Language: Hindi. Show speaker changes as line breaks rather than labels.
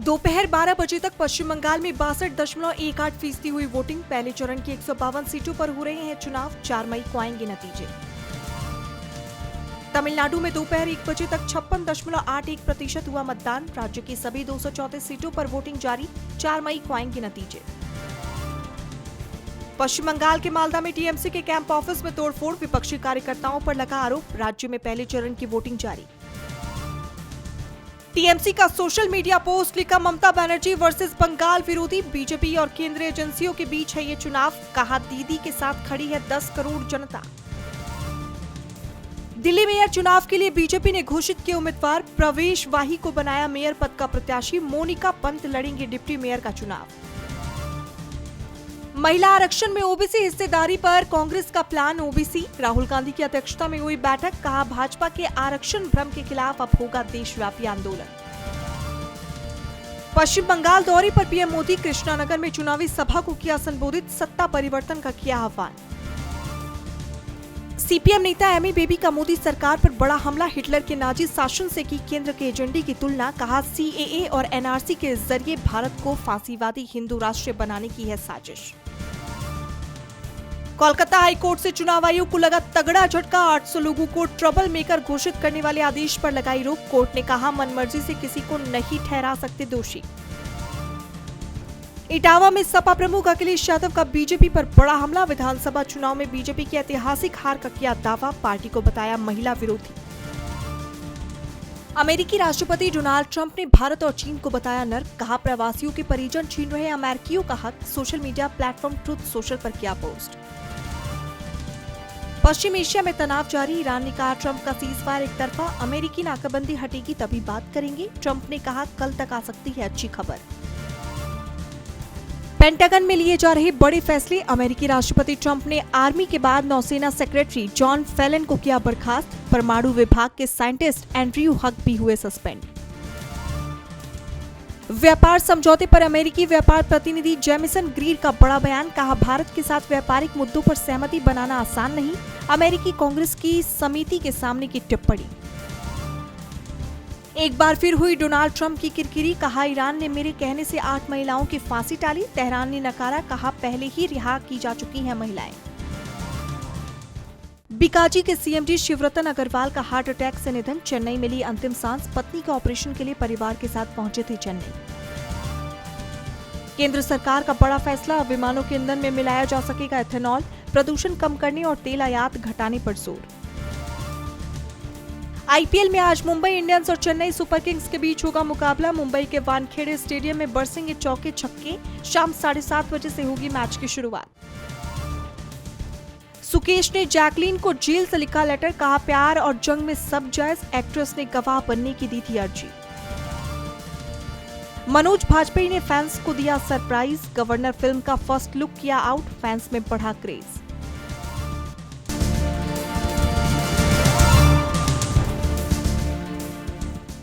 दोपहर 12 बजे तक पश्चिम बंगाल में 62.18% हुई वोटिंग। पहले चरण की 152 सीटों पर हो रहे हैं चुनाव। 4 मई को आएंगे नतीजे। तमिलनाडु में दोपहर 1 बजे तक 56.81% हुआ मतदान। राज्य की सभी 234 सीटों पर वोटिंग जारी। 4 मई को आएंगे नतीजे। पश्चिम बंगाल के मालदा में टीएमसी के कैंप ऑफिस में तोड़फोड़। विपक्षी कार्यकर्ताओं पर लगा आरोप। राज्य में पहले चरण की वोटिंग जारी। टीएमसी का सोशल मीडिया पोस्ट लिखा, ममता बनर्जी वर्सेस बंगाल विरोधी। बीजेपी और केंद्रीय एजेंसियों के बीच है ये चुनाव। कहा, दीदी के साथ खड़ी है 10 करोड़ जनता। दिल्ली मेयर चुनाव के लिए बीजेपी ने घोषित किए उम्मीदवार। प्रवेश वाही को बनाया मेयर पद का प्रत्याशी। मोनिका पंत लड़ेंगे डिप्टी मेयर का चुनाव। महिला आरक्षण में ओबीसी हिस्सेदारी पर कांग्रेस का प्लान। ओबीसी राहुल गांधी की अध्यक्षता में हुई बैठक। कहा, भाजपा के आरक्षण भ्रम के खिलाफ अब होगा देशव्यापी आंदोलन। पश्चिम बंगाल दौरे पर पीएम मोदी कृष्णानगर में चुनावी सभा को किया संबोधित। सत्ता परिवर्तन का किया आह्वान। सीपीएम नेता एमी बेबी का मोदी सरकार पर बड़ा हमला। हिटलर के नाजी शासन से की केंद्र के एजेंडे की तुलना। कहा, सीएए और एनआरसी के जरिए भारत को फांसीवादी हिंदू राष्ट्र बनाने की है साजिश। कोलकाता हाईकोर्ट से चुनाव आयोग को लगा तगड़ा झटका। 800 लोगों को ट्रबल मेकर घोषित करने वाले आदेश पर लगाई रोक। कोर्ट ने कहा, मनमर्जी से किसी को नहीं ठहरा सकते दोषी। इटावा में सपा प्रमुख अखिलेश यादव का बीजेपी पर बड़ा हमला। विधानसभा चुनाव में बीजेपी की ऐतिहासिक हार का किया दावा। पार्टी को बताया महिला विरोधी। अमेरिकी राष्ट्रपति डोनाल्ड ट्रंप ने भारत और चीन को बताया नर्क। कहा, प्रवासियों के परिजन छीन रहे अमेरिकियों का हक। Social media platform truth social पर किया पोस्ट। पश्चिम एशिया में तनाव जारी। ईरान ने कहा, ट्रंप का सीजफायर एक तरफा। अमेरिकी नाकाबंदी हटेगी तभी बात करेंगे। ट्रंप ने कहा, कल तक आ सकती है अच्छी खबर। पेंटागन में लिए जा रहे बड़े फैसले। अमेरिकी राष्ट्रपति ट्रंप ने आर्मी के बाद नौसेना सेक्रेटरी जॉन फेलन को किया बर्खास्त। परमाणु विभाग के साइंटिस्ट एंड्रयू हक भी हुए सस्पेंड। व्यापार समझौते पर अमेरिकी व्यापार प्रतिनिधि जेमिसन ग्रीर का बड़ा बयान। कहा, भारत के साथ व्यापारिक मुद्दों पर सहमति बनाना आसान नहीं। अमेरिकी कांग्रेस की समिति के सामने की टिप्पणी। एक बार फिर हुई डोनाल्ड ट्रंप की किरकिरी। कहा, ईरान ने मेरे कहने से 8 महिलाओं की फांसी टाली। तेहरान ने नकारा। कहा, पहले ही रिहा की जा चुकी हैं महिलाएं। बीकाजी के सीएमडी शिवरतन अग्रवाल का हार्ट अटैक से निधन। चेन्नई में ली अंतिम सांस। पत्नी के ऑपरेशन के लिए परिवार के साथ पहुंचे थे चेन्नई। केंद्र सरकार का बड़ा फैसला। विमानों के ईंधन में मिलाया जा सकेगा एथेनॉल। प्रदूषण कम करने और तेल आयात घटाने पर जोर। आईपीएल में आज मुंबई इंडियंस और चेन्नई सुपर किंग्स के बीच होगा मुकाबला। मुंबई के वानखेड़े स्टेडियम में बरसेंगे चौके छक्के। शाम 7:30 बजे से होगी मैच की शुरुआत। सुकेश ने जैकलीन को जेल से लिखा लेटर। कहा, प्यार और जंग में सब जायज। एक्ट्रेस ने गवाह बनने की दी थी अर्जी। मनोज भाजपेयी ने फैंस को दिया सरप्राइज। गवर्नर फिल्म का फर्स्ट लुक किया आउट। फैंस में बढ़ा क्रेज।